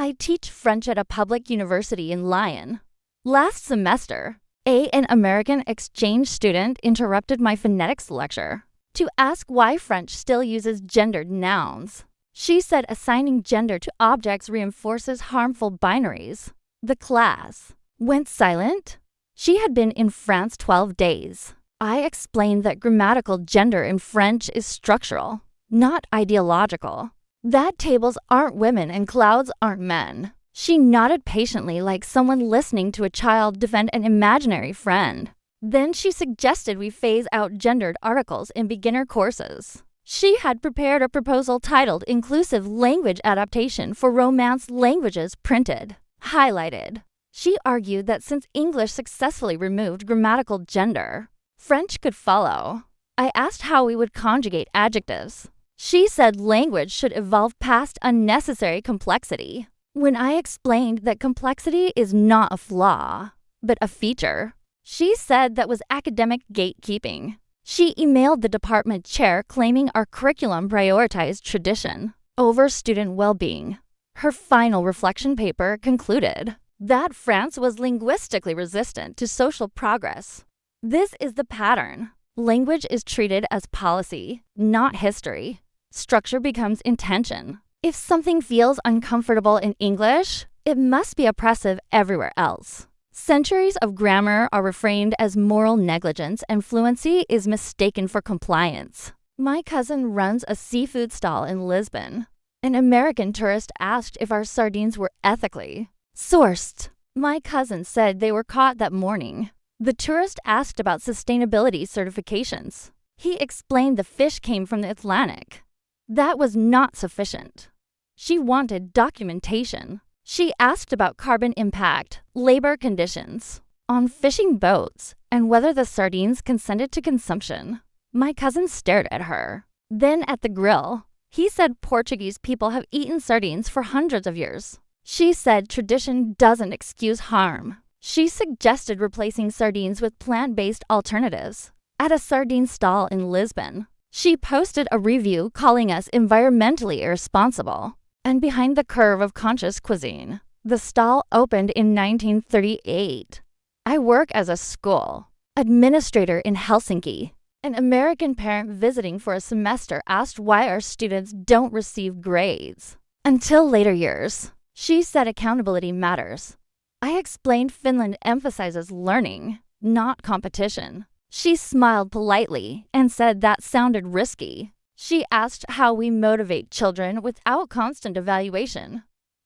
I teach French at a public university in Lyon. Last semester, an American exchange student interrupted my phonetics lecture to ask why French still uses gendered nouns. She said assigning gender to objects reinforces harmful binaries. The class went silent. She had been in France 12 days. I explained that grammatical gender in French is structural, not ideological. That tables aren't women and clouds aren't men. She nodded patiently like someone listening to a child defend an imaginary friend. Then she suggested we phase out gendered articles in beginner courses. She had prepared a proposal titled Inclusive Language Adaptation for Romance Languages Printed, highlighted. She argued that since English successfully removed grammatical gender, French could follow. I asked how we would conjugate adjectives. She said language should evolve past unnecessary complexity. When I explained that complexity is not a flaw, but a feature, she said that was academic gatekeeping. She emailed the department chair claiming our curriculum prioritized tradition over student well-being. Her final reflection paper concluded that France was linguistically resistant to social progress. This is the pattern. Language is treated as policy, not history. Structure becomes intention. If something feels uncomfortable in English, it must be oppressive everywhere else. Centuries of grammar are reframed as moral negligence, and fluency is mistaken for compliance. My cousin runs a seafood stall in Lisbon. An American tourist asked if our sardines were ethically sourced. My cousin said they were caught that morning. The tourist asked about sustainability certifications. He explained the fish came from the Atlantic. That was not sufficient. She wanted documentation. She asked about carbon impact, labor conditions, on fishing boats, and whether the sardines consented to consumption. My cousin stared at her. Then at the grill, he said Portuguese people have eaten sardines for hundreds of years. She said tradition doesn't excuse harm. She suggested replacing sardines with plant-based alternatives at a sardine stall in Lisbon. She posted a review calling us environmentally irresponsible and behind the curve of conscious cuisine. The stall opened in 1938. I work as a school administrator in Helsinki. An American parent visiting for a semester asked why our students don't receive grades until later years. She said accountability matters. I explained Finland emphasizes learning, not competition. She smiled politely and said that sounded risky. She asked how we motivate children without constant evaluation.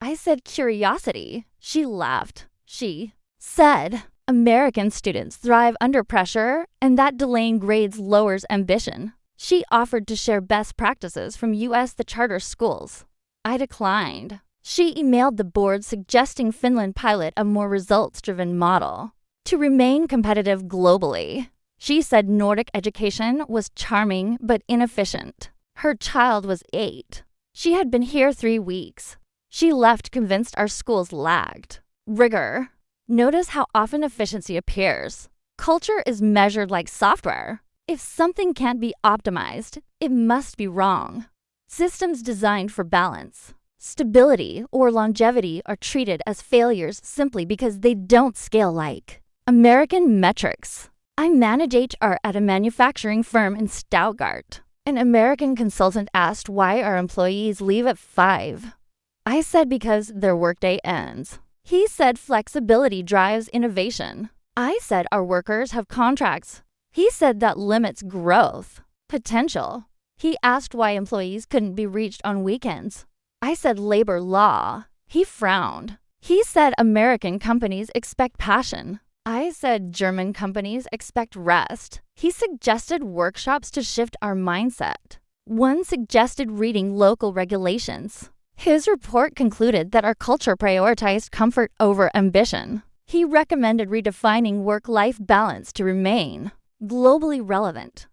I said curiosity. She laughed. She said American students thrive under pressure and that delaying grades lowers ambition. She offered to share best practices from the charter schools. I declined. She emailed the board suggesting Finland pilot a more results-driven model to remain competitive globally. She said Nordic education was charming but inefficient. Her child was 8. She had been here 3 weeks. She left convinced our schools lagged rigor. Notice how often efficiency appears. Culture is measured like software. If something can't be optimized, it must be wrong. Systems designed for balance, stability, or longevity are treated as failures simply because they don't scale like American metrics. I manage HR at a manufacturing firm in Stuttgart. An American consultant asked why our employees leave at 5. I said because their workday ends. He said flexibility drives innovation. I said our workers have contracts. He said that limits growth potential. He asked why employees couldn't be reached on weekends. I said labor law. He frowned. He said American companies expect passion. I said German companies expect rest. He suggested workshops to shift our mindset. One suggested reading local regulations. His report concluded that our culture prioritized comfort over ambition. He recommended redefining work-life balance to remain globally relevant.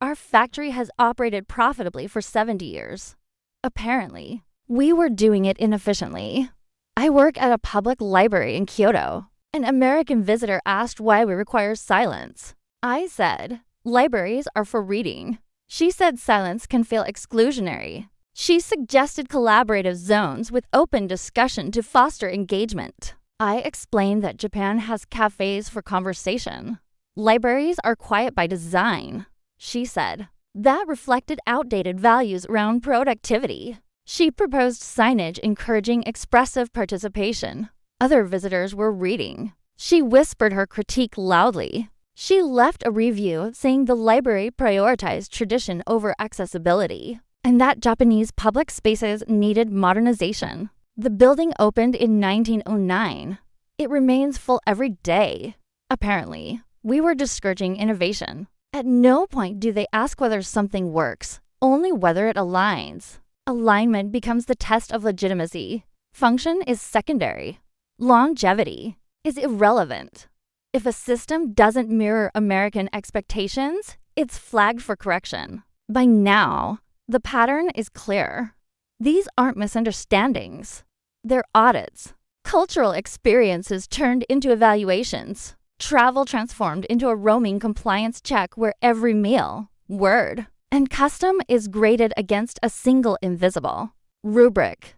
Our factory has operated profitably for 70 years. Apparently, we were doing it inefficiently. I work at a public library in Kyoto. An American visitor asked why we require silence. I said, libraries are for reading. She said silence can feel exclusionary. She suggested collaborative zones with open discussion to foster engagement. I explained that Japan has cafes for conversation. Libraries are quiet by design. She said that reflected outdated values around productivity. She proposed signage encouraging expressive participation. Other visitors were reading. She whispered her critique loudly. She left a review saying the library prioritized tradition over accessibility, and that Japanese public spaces needed modernization. The building opened in 1909. It remains full every day. Apparently, we were discouraging innovation. At no point do they ask whether something works, only whether it aligns. Alignment becomes the test of legitimacy. Function is secondary. Longevity is irrelevant. If a system doesn't mirror American expectations, it's flagged for correction. By now, the pattern is clear. These aren't misunderstandings. They're audits. Cultural experiences turned into evaluations. Travel transformed into a roaming compliance check where every meal, word, and custom is graded against a single invisible rubric.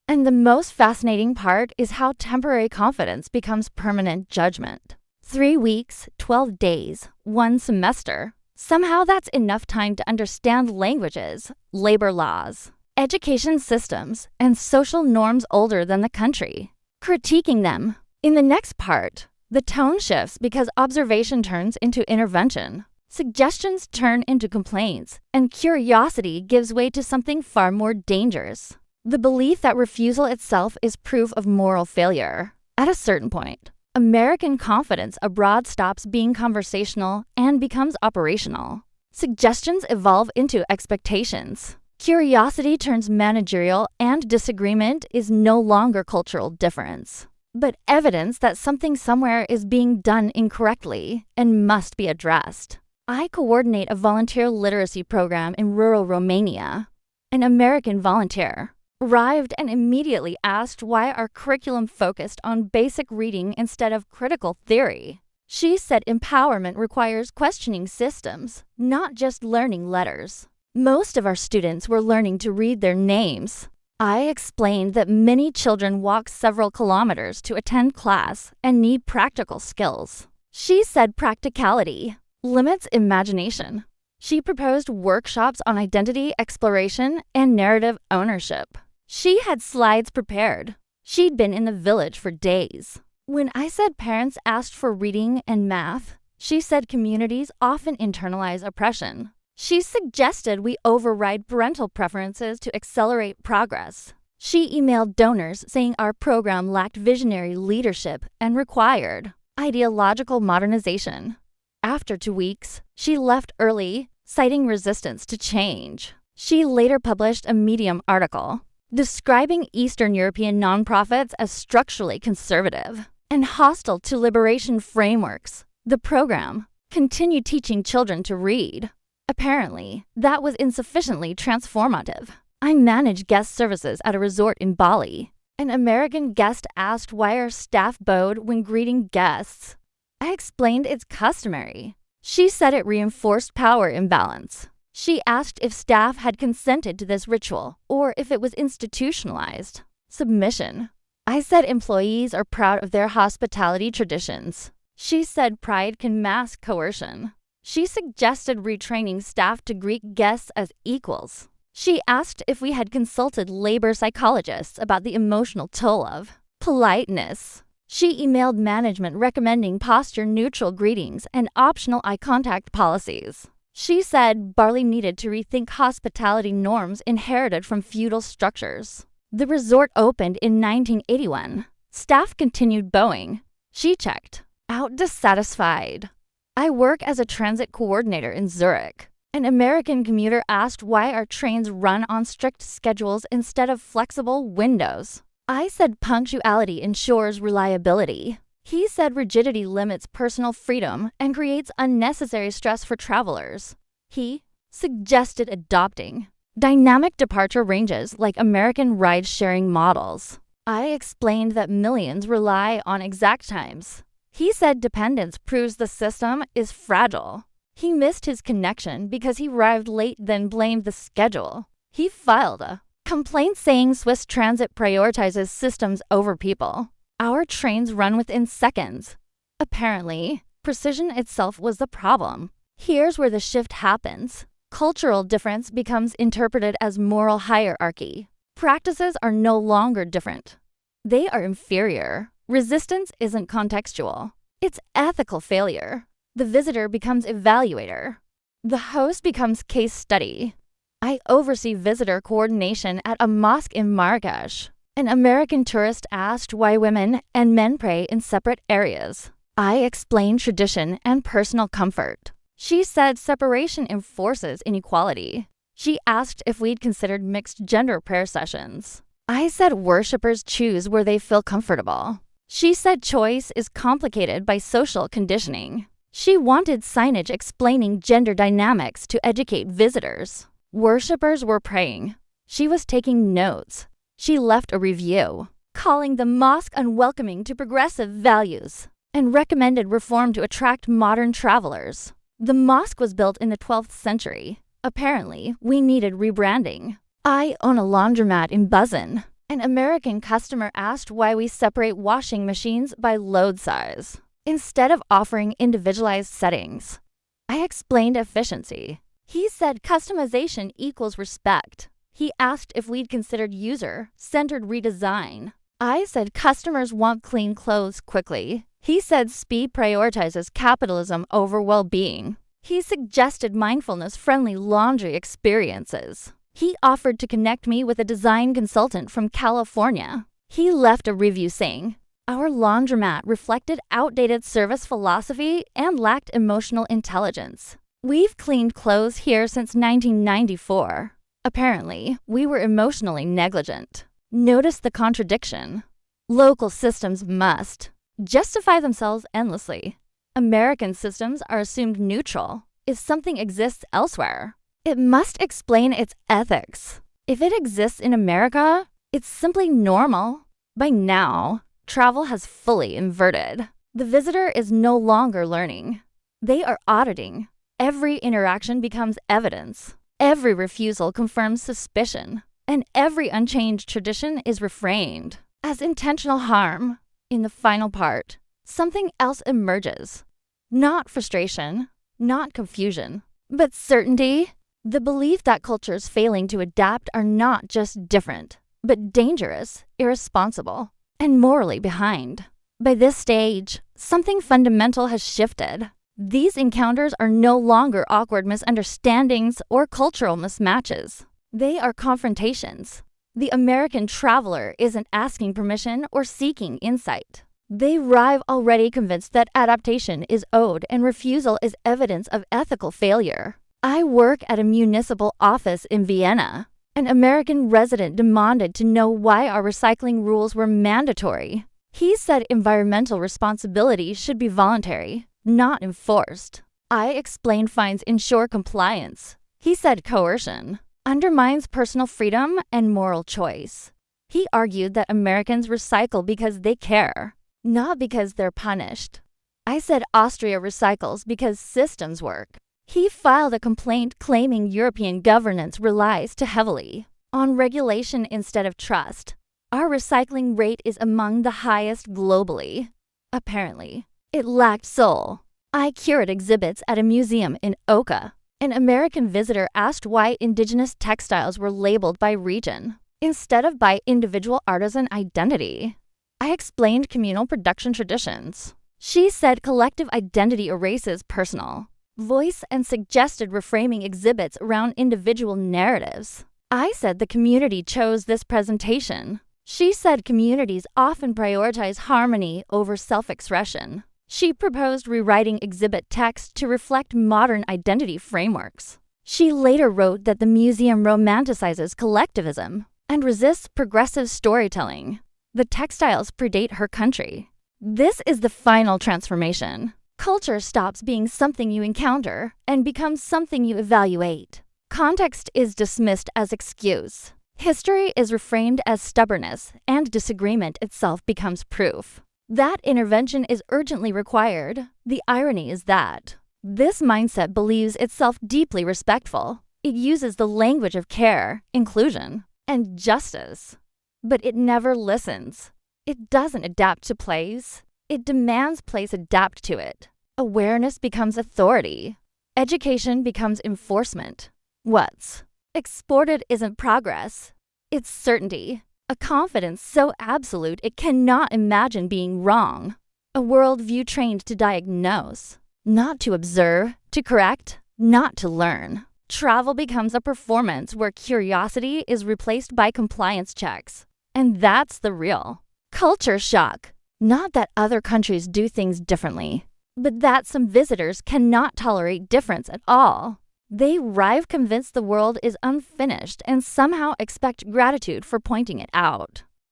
And the most fascinating part is how temporary confidence becomes permanent judgment. 3 weeks, 12 days, 1 semester. Somehow that's enough time to understand languages, labor laws, education systems, and social norms older than the country. Critiquing them. In the next part, the tone shifts because observation turns into intervention. Suggestions turn into complaints, and curiosity gives way to something far more dangerous. The belief that refusal itself is proof of moral failure. At a certain point, American confidence abroad stops being conversational and becomes operational. Suggestions evolve into expectations. Curiosity turns managerial, and disagreement is no longer cultural difference, but evidence that something somewhere is being done incorrectly and must be addressed. I coordinate a volunteer literacy program in rural Romania. An American volunteer arrived and immediately asked why our curriculum focused on basic reading instead of critical theory. She said empowerment requires questioning systems, not just learning letters. Most of our students were learning to read their names. I explained that many children walk several kilometers to attend class and need practical skills. She said practicality limits imagination. She proposed workshops on identity exploration and narrative ownership. She had slides prepared. She'd been in the village for days. When I said parents asked for reading and math, she said communities often internalize oppression. She suggested we override parental preferences to accelerate progress. She emailed donors saying our program lacked visionary leadership and required ideological modernization. After 2 weeks, she left early, citing resistance to change. She later published a Medium article describing Eastern European nonprofits as structurally conservative and hostile to liberation frameworks. The program continued teaching children to read. Apparently, that was insufficiently transformative. I manage guest services at a resort in Bali. An American guest asked why our staff bowed when greeting guests. I explained it's customary. She said it reinforced power imbalance. She asked if staff had consented to this ritual or if it was institutionalized. Submission. I said employees are proud of their hospitality traditions. She said pride can mask coercion. She suggested retraining staff to greet guests as equals. She asked if we had consulted labor psychologists about the emotional toll of politeness. She emailed management recommending posture-neutral greetings and optional eye contact policies. She said Barley needed to rethink hospitality norms inherited from feudal structures. The resort opened in 1981. Staff continued bowing. She checked out dissatisfied. I work as a transit coordinator in Zurich. An American commuter asked why our trains run on strict schedules instead of flexible windows. I said punctuality ensures reliability. He said rigidity limits personal freedom and creates unnecessary stress for travelers. He suggested adopting dynamic departure ranges like American ride-sharing models. I explained that millions rely on exact times. He said dependence proves the system is fragile. He missed his connection because he arrived late, then blamed the schedule. He filed a Complaints saying Swiss Transit prioritizes systems over people. Our trains run within seconds. Apparently, precision itself was the problem. Here's where the shift happens. Cultural difference becomes interpreted as moral hierarchy. Practices are no longer different. They are inferior. Resistance isn't contextual. It's ethical failure. The visitor becomes evaluator. The host becomes case study. I oversee visitor coordination at a mosque in Marrakesh. An American tourist asked why women and men pray in separate areas. I explained tradition and personal comfort. She said separation enforces inequality. She asked if we'd considered mixed gender prayer sessions. I said worshippers choose where they feel comfortable. She said choice is complicated by social conditioning. She wanted signage explaining gender dynamics to educate visitors. Worshippers were praying. She was taking notes. She left a review, calling the mosque unwelcoming to progressive values, and recommended reform to attract modern travelers. The mosque was built in the 12th century. Apparently, we needed rebranding. I own a laundromat in Buzzin. An American customer asked why we separate washing machines by load size, instead of offering individualized settings. I explained efficiency. He said customization equals respect. He asked if we'd considered user-centered redesign. I said customers want clean clothes quickly. He said speed prioritizes capitalism over well-being. He suggested mindfulness-friendly laundry experiences. He offered to connect me with a design consultant from California. He left a review saying, "Our laundromat reflected outdated service philosophy and lacked emotional intelligence. We've cleaned clothes here since 1994. Apparently, we were emotionally negligent." Notice the contradiction. Local systems must justify themselves endlessly. American systems are assumed neutral. If something exists elsewhere, it must explain its ethics. If it exists in America, it's simply normal. By now, travel has fully inverted. The visitor is no longer learning. They are auditing. Every interaction becomes evidence. Every refusal confirms suspicion. And every unchanged tradition is reframed as intentional harm. In the final part, something else emerges. Not frustration, not confusion, but certainty. The belief that cultures failing to adapt are not just different, but dangerous, irresponsible, and morally behind. By this stage, something fundamental has shifted. These encounters are no longer awkward misunderstandings or cultural mismatches. They are confrontations. The American traveler isn't asking permission or seeking insight. They arrive already convinced that adaptation is owed and refusal is evidence of ethical failure. I work at a municipal office in Vienna. An American resident demanded to know why our recycling rules were mandatory. He said environmental responsibility should be voluntary, not enforced. I explained fines ensure compliance. He said coercion undermines personal freedom and moral choice. He argued that Americans recycle because they care, not because they're punished. I said Austria recycles because systems work. He filed a complaint claiming European governance relies too heavily on regulation instead of trust. Our recycling rate is among the highest globally. Apparently, it lacked soul. I cured exhibits at a museum in Oka. An American visitor asked why indigenous textiles were labeled by region instead of by individual artisan identity. I explained communal production traditions. She said collective identity erases personal voice and suggested reframing exhibits around individual narratives. I said the community chose this presentation. She said communities often prioritize harmony over self-expression. She proposed rewriting exhibit text to reflect modern identity frameworks. She later wrote that the museum romanticizes collectivism and resists progressive storytelling. The textiles predate her country. This is the final transformation. Culture stops being something you encounter and becomes something you evaluate. Context is dismissed as excuse. History is reframed as stubbornness, and disagreement itself becomes proof. That intervention is urgently required. The irony is that this mindset believes itself deeply respectful. It uses the language of care, inclusion, and justice. But it never listens. It doesn't adapt to place. It demands place adapt to it. Awareness becomes authority. Education becomes enforcement. What's exported isn't progress. It's certainty. A confidence so absolute it cannot imagine being wrong. A worldview trained to diagnose, not to observe, to correct, not to learn. Travel becomes a performance where curiosity is replaced by compliance checks. And that's the real culture shock. Not that other countries do things differently, but that some visitors cannot tolerate difference at all. They arrive convinced the world is unfinished and somehow expect gratitude for pointing it out.